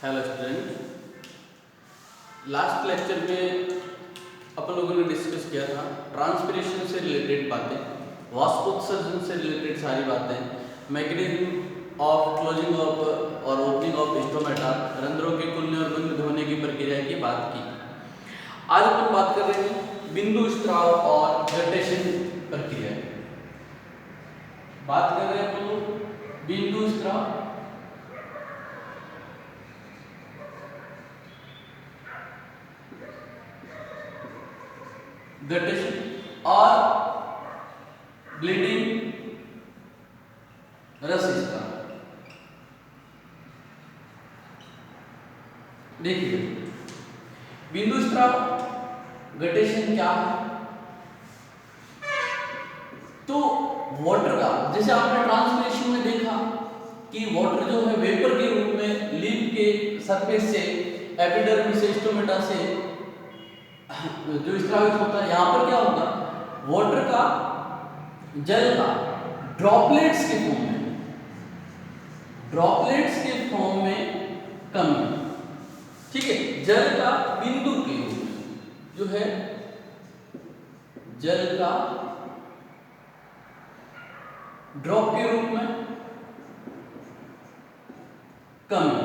Hello student, last lecture में अपन लोगों ने डिस्कस किया था ट्रांसपिरेशन से रिलेटेड बातें, वाष्पोत्सर्जन से रिलेटेड सारी बातें, मैकेनिज्म ऑफ क्लोजिंग ऑफ और ओपनिंग ऑफ स्टोमेटा, रंध्रों के खुलने और बंद होने की प्रक्रिया की बात की। आज अपन बात कर रहे हैं बिंदु स्त्राव और गटेशन प्रक्रिया। बात कर रहे हैं अपन लोग बिंदु स्त्राव गटेशन और ब्लीडिंग रस स्त्राव। देखिए बिंदु स्त्राव गटेशन क्या है, तो वाटर का, जैसे आपने ट्रांसपिरेशन में देखा कि वाटर जो है वेपर के रूप में लीफ के सरफेस से, एपिडर्मिस से, स्टोमेटा से जो स्त्रावित होता है। यहाँ पर क्या होगा, वाटर का, जल का ड्रॉपलेट्स के फॉर्म में कमी, ठीक है। जल का बिंदु के रूप में जो है, जल का ड्रॉप के रूप में कमी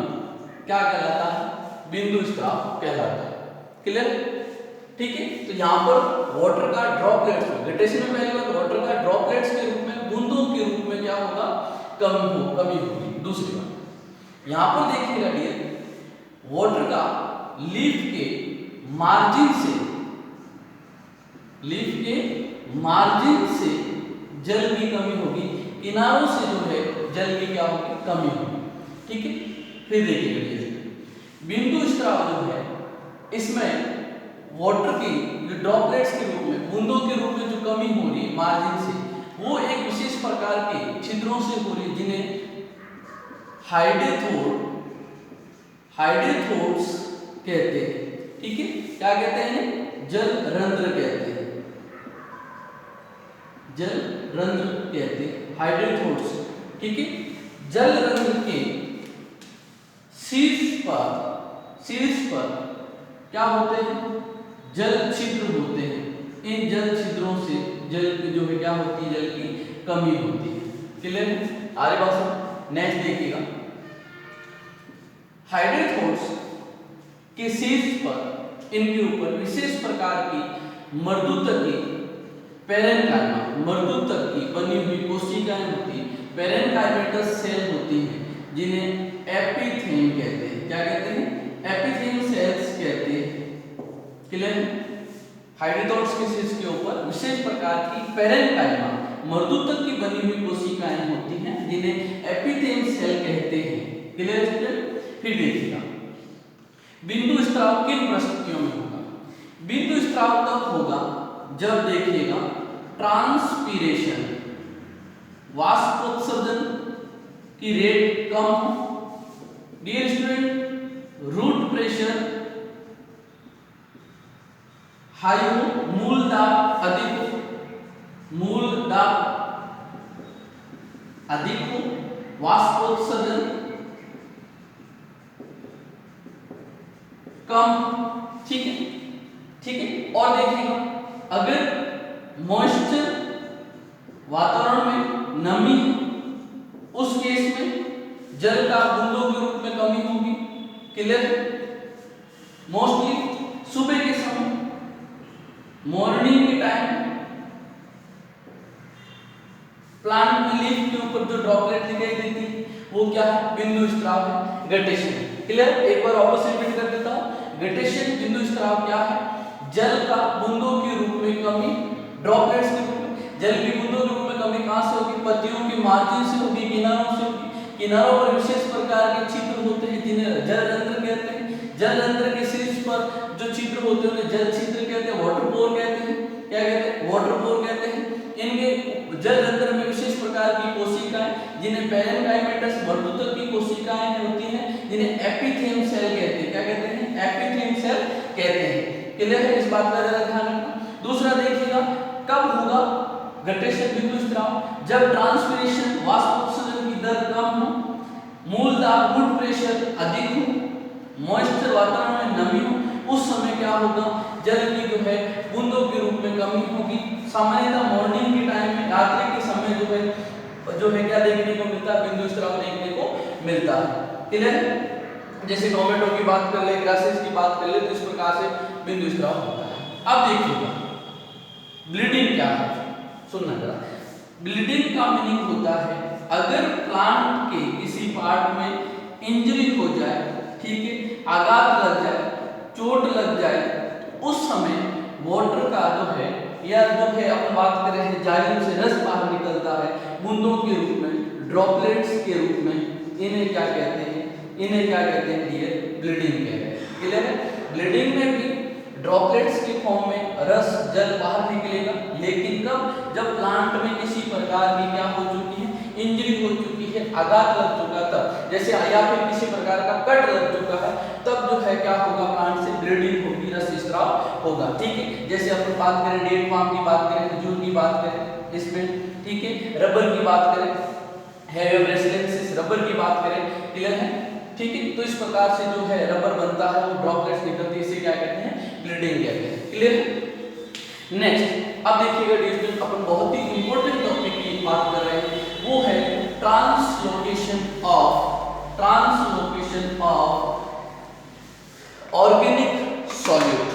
क्या कहलाता है, बिंदु स्त्राव कहलाता है। क्लियर, ठीक है। तो यहाँ पर वाटर का ड्रॉपलेट्स में, गटेशन में पहली बात वाटर का ड्रॉपलेट्स के रूप में, बूंदों के रूप में क्या होगा, कमी होगी। दूसरी बात यहाँ पर देखिएगा डियर, वाटर का लीफ के मार्जिन से जल की कमी होगी, किनारों से जो है जल की क्या होगी, कमी होगी, ठीक है। फिर देखिएगा बिंदु स्त्राव जो है, इसमें वाटर की जो ड्रॉपलेट्स के रूप में, बूंदों के रूप में जो कमी हो रही है मार्जिन से, वो एक विशेष प्रकार के छिद्रों से हो रही है, जिन्हें हाइडेथोड्स कहते हैं, ठीक है। क्या कहते हैं, जल रंध्र कहते हैं, जल रंध्र कहते हैं, हाइडेथोड्स, ठीक है। जल रंध्र के शीर्ष पर क्या होते हैं, जल छिद्र होते हैं। इन जल छिद्रों से जल की जो है क्या होती है, जल की कमी होती है। क्लियर, आगे बात नेक्स्ट देखिएगा, हाइडेथोड्स के शीर्ष पर, इनके ऊपर विशेष प्रकार की मर्दूतक की पैरेन्काइमा, मर्दूतक की बनी हुई कोशिकाएं होती हैं, पैरेन्काइमेटस सेल होती हैं, जिन्हें एपिथेम कहते हैं। क्या कहते हैं, एपिथेम सेल्स कहते हैं। क्लियर, हाइडेथोड्स के शीर्ष के ऊपर विशेष प्रकार की पैरेन्काइमा, मर्दूतक की बनी हुई कोशिकाएं होती हैं, जिन्हें एपिथेम सेल कहते हैं। क्लियर स्टूडेंट, फिर देखिएगा बिंदु स्त्राव किन परिस्थितियों में होगा। बिंदु स्त्राव तब होगा जब देखिएगा ट्रांसपीरेशन, वाष्पोत्सर्जन की रेट कम हो, dear student root pressure high हो, मूल दाब अधिक हो, वाष्पोत्सर्जन कम, ठीक है। और देखिएगा अगर मॉइस्चर, वातावरण में नमी, उस केस में जल का बूंदों के रूप में कमी होगी। क्लियर, मोस्टली सुबह के समय, मॉर्निंग के टाइम प्लांट की लीफ के ऊपर जो ड्रॉपलेट दिखाई देती है, वो क्या है, बिंदु स्त्राव है, गटेशन। क्लियर, एक बार वापस रिपीट कर देता हूं, गटेशन बिंदु स्त्राव क्या है, जल का बूंदों के रूप में कमी, ड्रॉपलेट्स के रूप में, जल की बूंदों के रूप में कमी कहां से होगी, पत्तियों की मार्जिन से होगी, किनारों से होगी। किनारों पर विशेष प्रकार के छिद्र होते हैं, जिन्हें जल रंध्र कहते हैं। जल रंध्र के शीर्ष पर जो छिद्र होते हैं उन्हें जल छिद्र कहते हैं, वाटर पोर कहते हैं। क्या कहते हैं, वाटर पोर कहते हैं। इनके जल रंध्र में विशेष प्रकार की कोशिकाएं, जिन्हें पैरेन्काइमेटस, मर्दूतक की कोशिकाएं होती हैं, जिन्हें एपिथेम सेल कहते हैं। क्या कहते हैं, एपिथेम सेल कहते हैं। क्लियर है, इस बात का जरा ध्यान रखना। दूसरा देखिएगा कब होगा गटेशन बिंदु स्त्राव, जब ट्रांसपिरेशन, वाष्पोत्सर्जन की दर कम हो, मूल दाब, वुड प्रेशर अधिक हो, मॉइस्चर वातावरण में नमी हो उस समय क्या होगा, जल की जो है बूंदों के रूप में कमी होगी। सामान्यतः मॉर्निंग के टाइम में, रात्रि के समय जो है क्या देखने को मिलता है, बिंदु स्राव देखने को मिलता है। क्लियर है? जैसे टोमेटो की बात कर ले, ग्रासेस की बात कर ले, तो इस प्रकार से बिंदु स्राव होता है। अब देखिएगा ब्लीडिंग क्या है, सुनना जरा। ब्लीडिंग का मीनिंग होता है अगर प्लांट के किसी पार्ट में इंजरी हो जाए, ठीक है, आघात लग जाए, चोट लग जाए, उस समय वाटर का जो है या जो है अपन बात कर रहे हैं जाइलम से रस बाहर निकलता है बूंदों के रूप में, ड्रॉपलेट्स के रूप में, इन्हें क्या कहते हैं, इन्हें क्या कहते हैं डियर, ब्लीडिंग कहते हैं। क्लियर है? ब्लीडिंग में भी ड्रॉपलेट्स के फॉर्म में रस जल बाहर निकलेगा, लेकिन कब, जब प्लांट में किसी प्रकार की क्या हो चुकी है, इंजरी हो चुकी है, आघात लग चुका, तब जैसे या फिर किसी प्रकार का कट लग चुका है, तब जो है क्या होगा, प्लांट से ब्लीडिंग होगी, रस स्राव होगा। ठीक है, जैसे अपन बात करें डेट फार्म की बात करें, खजूर की बात करें इसमें, ठीक है, रबर की बात करें, हेयर ब्रेसलेट्स रबर की बात करें, क्लियर है? ठीक है, तो इस प्रकार से जो है रबर बनता है, वो ड्रॉपलेट्स निकलती है, इसे क्या कहते हैं, ब्लीडिंग कहते हैं। क्लियर है? नेक्स्ट अब देखिएगा डियर, अपन बहुत ही इंपॉर्टेंट टॉपिक की बात कर रहे हैं, वो है translocation of organic solute.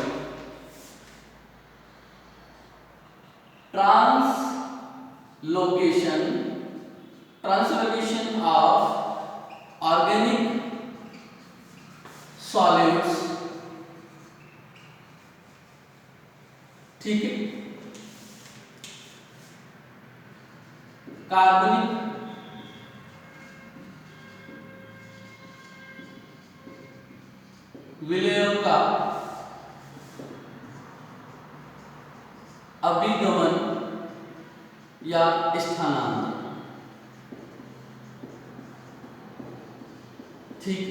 Translocation of organic solutes, ठीक है, कार्बनिक विलयन का अभिगमन या स्थानांतरण। ठीक है,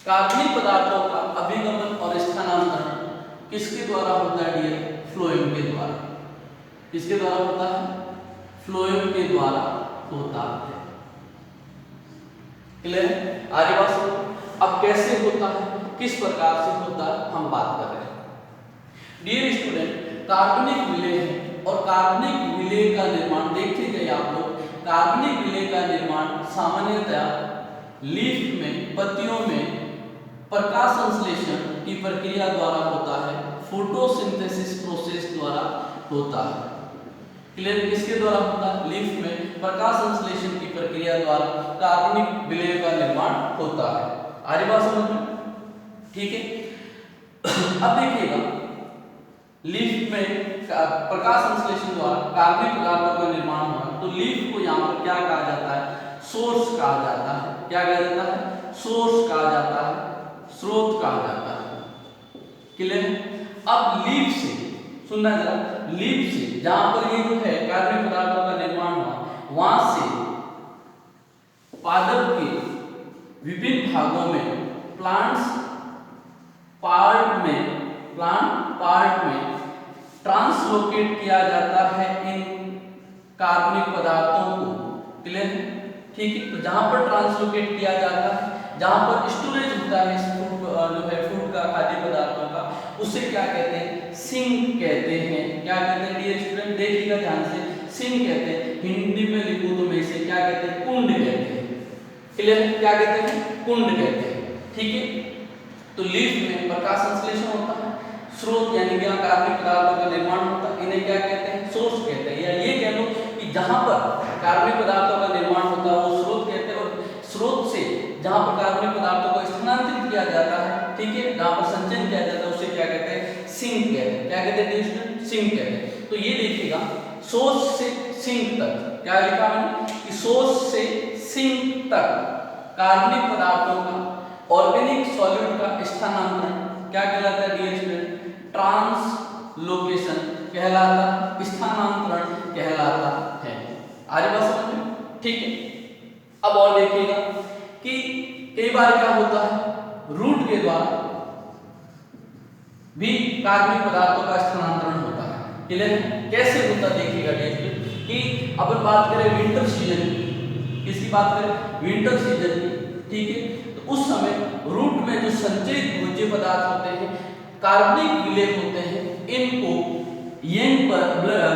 कार्बनिक पदार्थों का अभिगमन और स्थानांतरण किसके द्वारा होता है डियर, फ्लोएम के द्वारा। किसके द्वारा होता है, फ्लोएम के द्वारा होता है। क्लियर? आगे बात सुनो, अब कैसे होता है, किस प्रकार से होता है, हम बात कर रहे हैं। डियर स्टूडेंट, कार्बनिक विलय है और कार्बनिक विलय का निर्माण देख लीजिए आप लोग। कार्बनिक विलय का निर्माण सामान्यतः लीफ में, पत्तियों में प्रकाश संश्लेषण की प्रक्रिया द्वारा होता है, फोटोसिंथेसिस प्रोसेस द्वारा होता है। क्लियर? किसके द्वारा होता है, लीफ में प्रकाश संश्लेषण की प्रक्रिया द्वारा कार्बनिक विलय का निर्माण होता है। आगे बात समझ में? ठीक है, अब देखिएगा लीफ में प्रकाश संश्लेषण द्वारा कार्बनिक पदार्थों का निर्माण हुआ, तो लीफ को यहाँ पर क्या कहा जाता है, सोर्स कहा जाता है। क्या कहा जाता है, सोर्स कहा जाता है, स्रोत कहा जाता है। क्लियर? अब लीफ से, सुनना जरा, लीफ से जहां पर ये जो है कार्बनिक पदार्थों का निर्माण हुआ, वहां से पादप के विभिन्न भागों में, प्लांट पार्ट में ट्रांसलोकेट किया जाता है इन कार्बनिक पदार्थों को। क्लियर? ठीक है, तो जहां पर ट्रांसलोकेट किया जाता है, जहां पर स्टोरेज होता है इस जो है फूड का, खाद्य पदार्थों का, उसे क्या कहते हैं, सिंक कहते हैं। क्या कहते हैं डियर स्टूडेंट, देखिएगा ध्यान से, सिंक कहते हैं। हिंदी में लिखूं तो मैं इसे क्या कहते हैं, कुंड कहते हैं। क्लियर? क्या कहते हैं, कुंड कहते हैं। ठीक है, तो लीफ में प्रकाश संश्लेषण होता है, स्रोत यानी कि कार्बनिक पदार्थों का निर्माण होता है, इन्हें क्या कहते हैं, सोर्स कहते हैं। या ये कह लो कि जहां पर कार्बनिक पदार्थों का निर्माण होता है वो स्रोत कहते हैं, और स्रोत से जहां पर कार्बनिक पदार्थों को स्थानांतरित किया जाता है, ठीक है, जहां पर संचयन किया जाता है, उसे क्या कहते हैं, सिंक कहते हैं। क्या कहते हैं, सिंक कहते हैं। तो ये देखिएगा, सोर्स से सिंक तक, क्या लिखा मैंने कि सोर्स से सिंक तक कार्बनिक पदार्थों का ऑर्गेनिक सॉल्यूट का स्थानांतरण क्या कहलाता है डियर स्टूडेंट, ट्रांसलोकेशन कहलाता, स्थानांतरण कहलाता है। आगे बात समझ में? ठीक है, अब और देखिएगा कि कई बार क्या होता है, रूट के द्वारा भी कार्बनिक पदार्थों का स्थानांतरण होता है। क्लियर? कैसे होता देखिएगा कि अपन बात करें विंटर सीजन की, किसकी बात करें, विंटर सीजन की, ठीक है। तो उस समय रूट में जो संचयित भोज्य पदार्थ होते हैं, कार्बनिक विलेय होते हैं, इनको यंग पर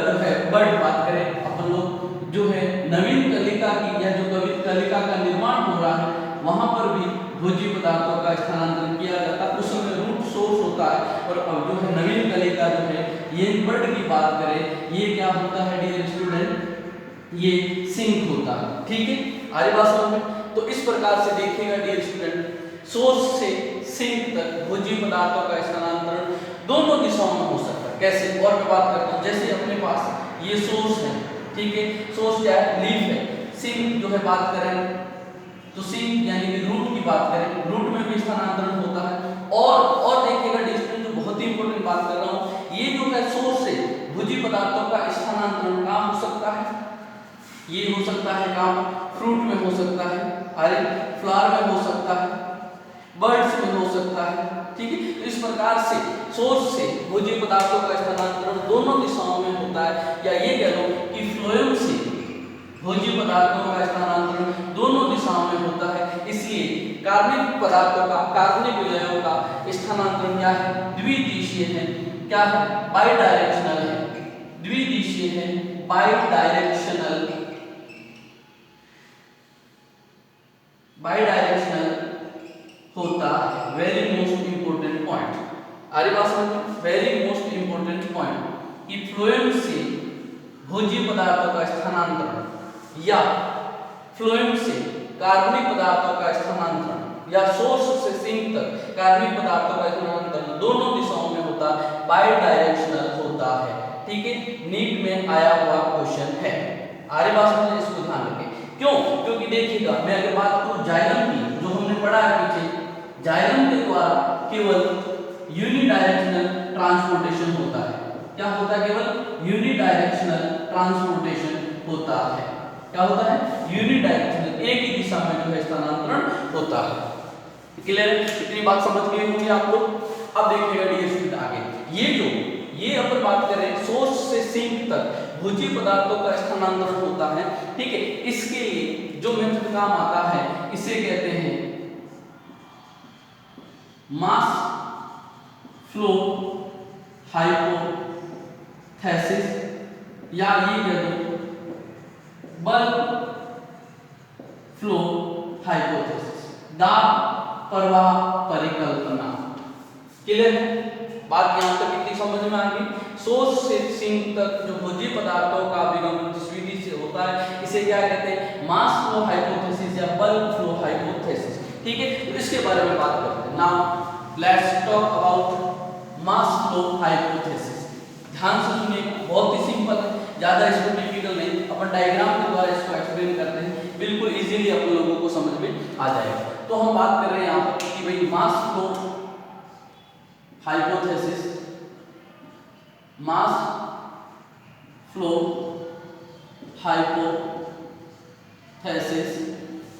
जो है बर्ड बात करें अपन लोग, जो है नवीन कलिका की या जो कलिका का निर्माण हो रहा है वहां पर भी भोज्य पदार्थों का स्थानांतरण किया जाता है। उस समय रूट सोर्स होता है, और अब जो है नवीन कलिका जो है यंग बर्ड की बात करें, ये क्या होता है डियर स्टूडेंट, ये सिंक होता है। ठीक है, आगे बात समझ में। तो इस प्रकार से देखिएगा डियर स्टूडेंट, सोर्स से सिंक तक भोज्य पदार्थों का स्थानांतरण दोनों दिशाओं में हो सकता है। कैसे, और मैं बात करता हूँ, जैसे अपने पास ये सोर्स है, ठीक है, सोर्स क्या है, लीफ है। सिंक जो है बात करें तो सिंक यानी कि रूट की बात करें, रूट में भी स्थानांतरण होता है। और देखिएगा डियर स्टूडेंट, जो बहुत ही इंपॉर्टेंट बात कर रहा हूँ, ये जो है सोर्स से भोज्य पदार्थों का स्थानांतरण कहाँ हो सकता है, ये हो सकता है कहाँ, फ्रूट में हो सकता है, अरे फ्लावर में हो सकता है, बर्ड्स में हो सकता है। ठीक है, तो इस प्रकार से सोर्स से भोज्य पदार्थों का स्थानांतरण दोनों दिशाओं में होता है, या ये कह लो कि फ्लोएम से भोज्य पदार्थों का स्थानांतरण दोनों दिशाओं में होता है। इसलिए कार्बनिक पदार्थों का, कार्बनिक विलयों का स्थानांतरण क्या है, द्विदिशीय है। क्या है, बाई डायरेक्शनल है, द्विदिशीय है, बाई डायरेक्शनल होता है। वेरी मोस्ट इंपोर्टेंट पॉइंट, आगे बात समझो, वेरी मोस्ट इंपोर्टेंट पॉइंट कि फ्लोएम से भोज्य पदार्थों का स्थानांतरण या फ्लोएम से कार्बनिक पदार्थों का स्थानांतरण या सोर्स से सिंक तक कार्बनिक पदार्थों का स्थानांतरण दोनों दिशाओं में होता है, बाई डायरेक्शनल होता है। ठीक है, नीट में आया हुआ क्वेश्चन है। आगे बात समझिए, इसको ध्यान रखें। क्यों, क्योंकि देखिएगा, मैं अगर बात करूं जाइलम की, जो हमने पढ़ा है पीछे, जाइलम के द्वारा केवल यूनिडायरेक्शनल ट्रांसपोर्टेशन होता है। क्या होता है, केवल यूनिडायरेक्शनल ट्रांसपोर्टेशन होता है। क्या होता है, यूनिडायरेक्शनल, एक ही दिशा में जो है स्थानांतरण होता है। क्लियर है, इतनी बात समझ गए होंगे आप लोग। अब देखिएगा डियर स्टूडेंट आगे, ये अपन बात करें सोर्स से सिंक तक भोज्य पदार्थों का स्थानांतरण होता है। ठीक है, इसके लिए जो मेथड काम आता है, इसे कहते हैं मास फ्लो हाइपोथेसिस, या ये कह दो बल्क फ्लो हाइपोथेसिस, दाब प्रवाह परिकल्पना। क्लियर है, बात यहां तक कितनी समझ में आ गई। सोर्स से सिंक तक जो भोज्य पदार्थों का विगमन जिस विधि से होता है, इसे क्या कहते हैं, मास फ्लो हाइपोथेसिस या बल्क फ्लो हाइपोथेसिस। ठीक है, तो इसके बारे में बात करते हैं। Now let's talk about mass flow hypothesis. ध्यान से सुनिए, बहुत ही सिंपल है, ज्यादा इसको डिफिकल्ट नहीं, अपन डायग्राम के द्वारा इसको एक्सप्लेन करते हैं, बिल्कुल इजीली आप लोगों को समझ में आ जाएगा। तो हम बात कर रहे हैं यहाँ पर कि भाई mass flow hypothesis, mass flow hypothesis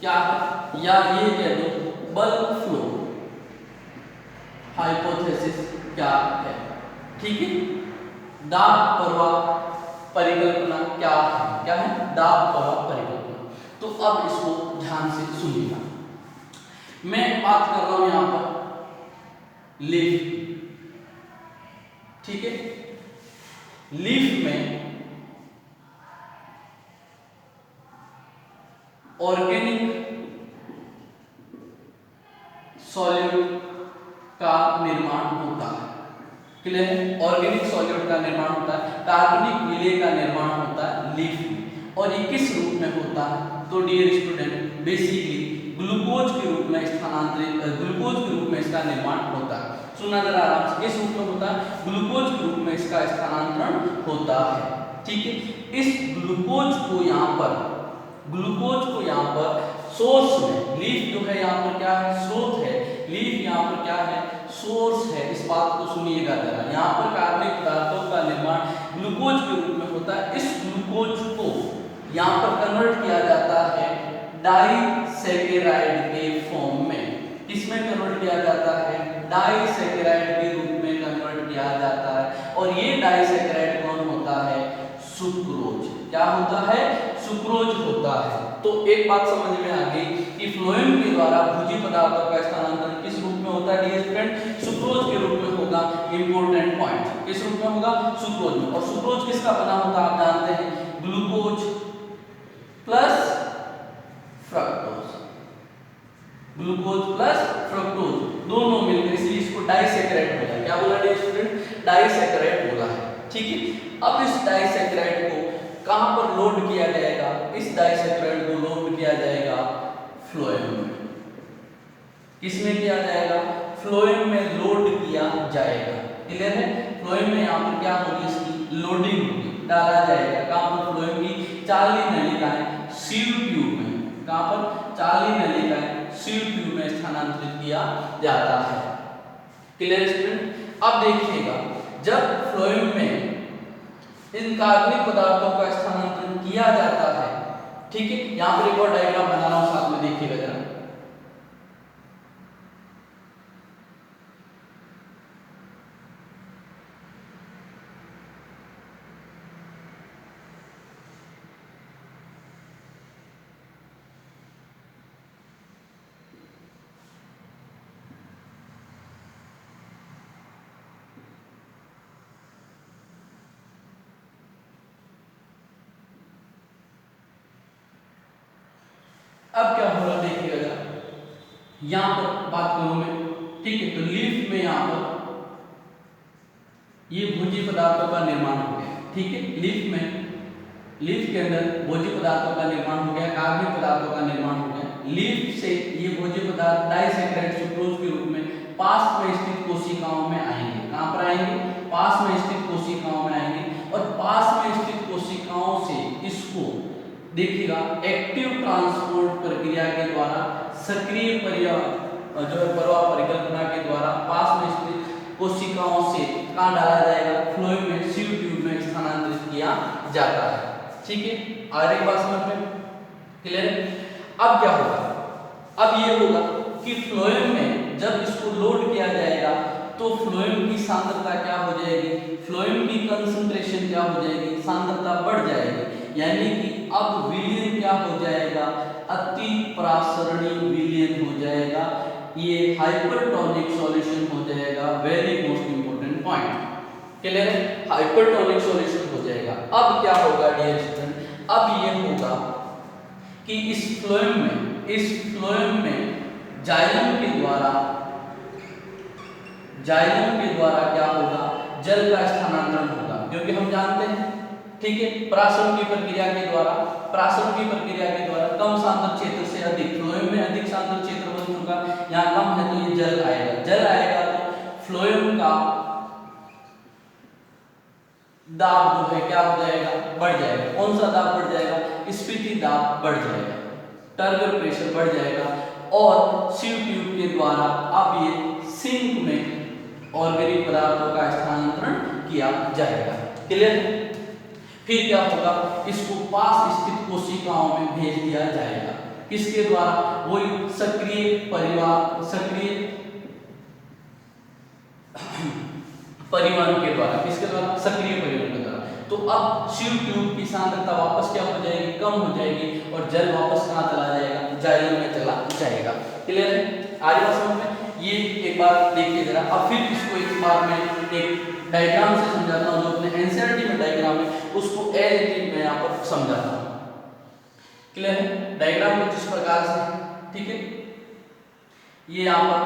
क्या है, या ये कह दो बल्क फ्लो हाइपोथेसिस क्या है। ठीक है, दाब प्रवाह परिकल्पना क्या है, क्या है, दाब प्रवाह परिकल्पना। तो अब इसको ध्यान से सुनिएगा। मैं बात कर रहा हूं यहां पर लीफ। ठीक है, लीफ में ऑर्गेनिक सॉल्यूट का निर्माण होता है। क्लियर है, ऑर्गेनिक सॉल्यूट का निर्माण होता है, कार्बनिक विलेय का निर्माण होता है लीफ में। और ये किस रूप में होता है, तो डियर स्टूडेंट बेसिकली ग्लूकोज के रूप में ग्लूकोज के रूप में इसका निर्माण होता है। सुना जरा आराम से, किस रूप में होता है, ग्लूकोज के रूप में इसका स्थानांतरण होता है। ठीक है, इस ग्लूकोज को यहाँ पर सोर्स में, लीफ जो है यहाँ पर क्या है, स्रोत है, लीफ यहाँ पर क्या है, सोर्स है। इस बात को सुनिएगा जरा, यहाँ पर कार्बनिक पदार्थों का निर्माण ग्लूकोज के रूप में होता है। इस ग्लूकोज को यहाँ पर कन्वर्ट किया जाता है डाइसैकेराइड के फॉर्म में। किसमें कन्वर्ट किया जाता है, डाइसैकेराइड के रूप में कन्वर्ट किया जाता है। और ये डाइसैकेराइड कौन होता है, सुक्रोज। क्या होता है, सुक्रोज होता है। तो एक बात समझ में आ गई कि फ्लोएम के द्वारा भोज्य पदार्थों का स्थानांतरण किस रूप में होता है डियर स्टूडेंट, सुक्रोज के रूप में होगा। इंपॉर्टेंट पॉइंट, किस रूप में होगा, सुक्रोज में। और सुक्रोज किसका बना होता है आप जानते हैं, glucose plus fructose, glucose plus fructose दोनों मिलकर, इसलिए इसको डाइसैकेराइड बोला। क्या बोला डियर स्टूडेंट, डाइसैकेराइड बोला है। ठीक है, अब इस डाइसैकेराइड को कहां पर लोड किया जाएगा, इस डाइसैकेराइड को लोड किया जाएगा फ्लोएम में। किसमें किया जाएगा, फ्लोएम में लोड किया जाएगा। क्लियर है, फ्लोएम में यहाँ पर क्या होगी, इसकी लोडिंग होगी, डाला जाएगा। कहां पर, फ्लोएम की 40 नलिकाएं सील ट्यूब में, कहां पर 40 नलिकाएं सील ट्यूब में स्थानांतरित किया जाता है। क्लियर स्टूडेंट, अब देखिएगा जब फ्लोएम में इन कार्बनिक पदार्थों का स्थानांतरण किया जाता है, ठीक है, यहां पर एक और डायग्राम बना रहा हूं, साथ में देखिएगा जरा। अब क्या हो रहा देखिएगा जरा, यहां पर बात करूं मैं, ठीक है, तो लीफ में यहां पर ये भोज्य पदार्थों का निर्माण हो गया। ठीक है, लीफ में, लीफ के अंदर भोज्य पदार्थों का निर्माण हो गया, कार्बनिक पदार्थों का निर्माण हो गया। लीफ से ये भोज्य पदार्थ डाइसैकेराइड सुक्रोज के रूप में पास में स्थित कोशिकाओं में आएंगे। कहां पर आएंगे, पास में स्थित कोशिकाओं में आएंगे, और पास में स्थित कोशिकाओं से इसको देखिएगा एक्टिव ट्रांसपोर्ट प्रक्रिया के द्वारा, सक्रिय प्रवाह परिकल्पना के द्वारा पास में स्थित कोशिकाओं से कहां डाला जाएगा, फ्लोएम में, सील ट्यूब में स्थानांतरित किया जाता है। ठीक है, आगे बात समझ में क्लियर है। अब क्या होगा, अब ये होगा कि फ्लोएम में जब इसको लोड किया जाएगा तो फ्लोएम की सांद्रता क्या हो जाएगी, फ्लोएम की कंसंट्रेशन क्या हो जाएगी, सांद्रता बढ़ जाएगी। यानी कि अब विलयन क्या हो जाएगा, अति प्रासरणी विलयन हो जाएगा, ये हाइपरटोनिक सॉल्यूशन हो जाएगा। Very most important point, clear है, हाइपरटोनिक सॉल्यूशन हो जाएगा। अब क्या होगा डियर स्टूडेंट, अब ये होगा कि इस फ्लोएम में जाइलम के द्वारा क्या होगा, जल का स्थानांतरण होगा, क्योंकि हम जानते हैं, ठीक है, प्रासरण की प्रक्रिया के द्वारा कम सांद्र क्षेत्र से अधिक, फ्लोएम में अधिक सांद्र क्षेत्र बन चुका, यहाँ कम है तो ये जल आएगा तो फ्लोएम का दाब जो है क्या हो जाएगा, बढ़ जाएगा। कौन सा दाब बढ़ जाएगा, स्फीति दाब बढ़ जाएगा, टर्गर प्रेशर बढ़ जाएगा, और सील ट्यूब के द्वारा अब ये सिंक में ऑर्गेनिक पदार्थों का स्थानांतरण किया जाएगा। क्लियर, फिर क्या होगा, इसको पास स्थित कोशिकाओं में भेज दिया जाएगा, किसके द्वारा, वही सक्रिय परिवहन के द्वारा, किसके द्वारा, सक्रिय परिवहन के द्वारा। तो अब सील ट्यूब की सांद्रता वापस क्या हो जाएगी, कम हो जाएगी, और जल वापस कहां चला जाएगा, जाइलम में चला जाएगा। क्लियर है, आज बात समझ में। ये एक बार देखिए जरा, अब फिर इसको एक बार मैं एक डायग्राम से समझाता हूं, जो अपने एनसीईआरटी में डायग्राम है उसको एज इट इज मैं यहाँ पर समझाता हूं। क्लियर है, डायग्राम कुछ इस प्रकार से, ठीक है, ये यहाँ पर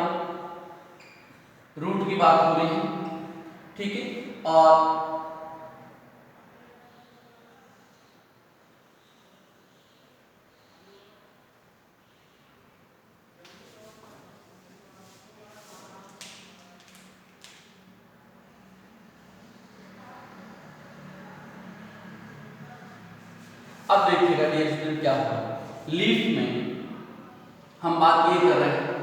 रूट की बात हो रही है, ठीक है, और अब देखिएगा डियर स्टूडेंट क्या होगा, लीफ में हम बात ये कर रहे हैं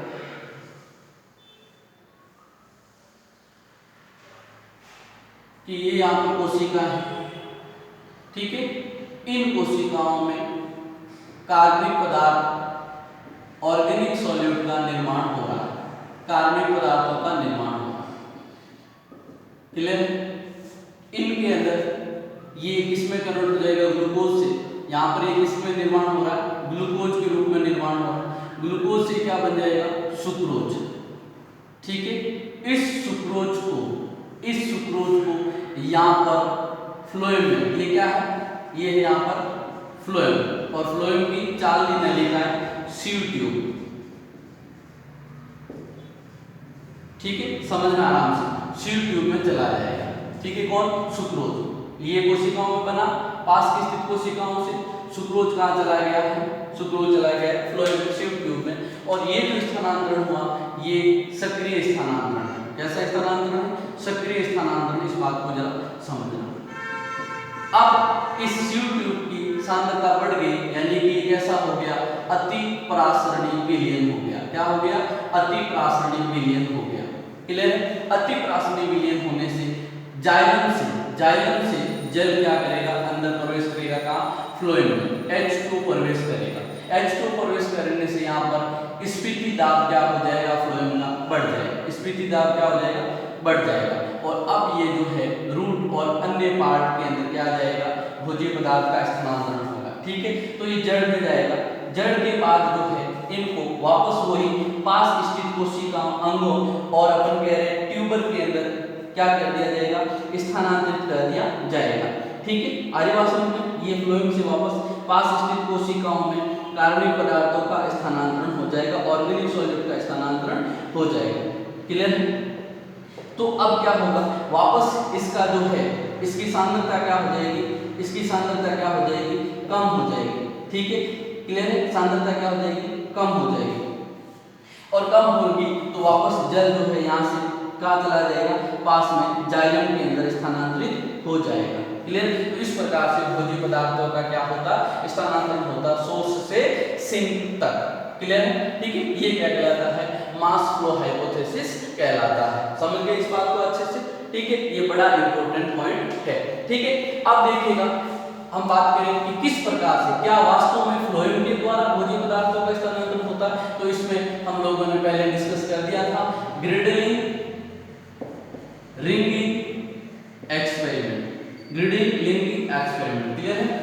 कि ये यहाँ पर कोशिका है, ठीक है, इन कोशिकाओं में कार्बनिक पदार्थ ऑर्गेनिक सॉल्यूट का निर्माण हो रहा है, कार्बनिक पदार्थों का निर्माण हो रहा है। क्लियर, इनके अंदर ये किसमें कन्वर्ट हो जाएगा, ग्लूकोज से, यहाँ पर ये किसमें निर्माण हो रहा है, ग्लूकोज के रूप में निर्माण हो रहा है। ग्लूकोज से क्या बन जाएगा, सुक्रोज। ठीक है, इस सुक्रोज को यहाँ पर फ्लोएम में, ये क्या है, ये है यहाँ पर फ्लोएम, और फ्लोएम की चालनी नलिका है सीव ट्यूब। ठीक है, समझना आराम से, सीव ट्यूब में चला जाएगा। ठीक है, कौन, सुक्रोज। ये कोशिकाओं में बना, पास की स्थित कोशिकाओं से सुक्रोज कहाँ चला गया है, सुक्रोज चला गया है फ्लोएम सीव ट्यूब में। और ये जो स्थानांतरण हुआ, ये सक्रिय स्थानांतरण है। कैसा स्थानांतरण है, सक्रिय स्थानांतरण। इस बात को जरा समझना। अब इस सीव ट्यूब की सांद्रता बढ़ गई, यानी कि कैसा हो गया, अति परासरणी विलयन हो गया। क्या हो गया, अति परासरणी विलयन हो गया। क्लियर, अति परासरणी विलयन होने से जाइलम से जल क्या करेगा, अंदर प्रवेश करेगा, कहाँ, फ्लोएम में, H2 प्रवेश करेगा। H2 प्रवेश करने से यहाँ पर स्फीति दाब क्या हो जाएगा, फ्लोएम का बढ़ जाएगा। स्फीति दाब क्या हो जाएगा, बढ़ जाएगा। और अब ये जो है रूट और अन्य पार्ट के अंदर क्या आ जाएगा, भोज्य पदार्थ का स्थानांतरण होगा। ठीक है, तो ये जड़ में जाएगा। जड़ के बाद जो है इनको वापस वही पास स्थित कोशिकाओं, अंगों और अपन कह रहे हैं ट्यूबर के अंदर क्या कर दिया जाएगा, स्थानांतरित कर दिया जाएगा। ठीक है, आर्य भाषण में ये फ्लोएम से वापस पास स्थित कोशिकाओं में कार्बनिक पदार्थों का स्थानांतरण हो जाएगा, ऑर्गेनिक सॉल्यूट का स्थानांतरण हो जाएगा। क्लियर है, तो अब क्या होगा, वापस इसका जो है, इसकी सांद्रता क्या हो जाएगी, इसकी सांद्रता क्या हो जाएगी, कम हो जाएगी। ठीक है, क्लियर है, सांद्रता क्या हो जाएगी, कम हो जाएगी। और कम होगी तो वापस जल जो है यहाँ से कहाँ चला जाएगा, पास में जाइलम के अंदर स्थानांतरित हो जाएगा। क्लियर, तो इस प्रकार से भोज्य पदार्थों का क्या होता, स्थानांतरण होता सोर्स से सिंक तक। क्लियर है, ठीक है, ये क्या कहलाता है, मास फ्लो हाइपोथेसिस कहलाता है। समझ गए इस बात को अच्छे से। ठीक है, ये बड़ा इंपॉर्टेंट पॉइंट है। ठीक है, अब देखिएगा हम बात करें कि किस प्रकार से, क्या वास्तव में फ्लोएम के द्वारा भोज्य पदार्थों का स्थानांतरण होता है। तो इसमें हम लोगों ने पहले डिस्कस कर दिया था, ग्रिडलिंग रिंगिंग एक्सपेरिमेंट। क्लियर है।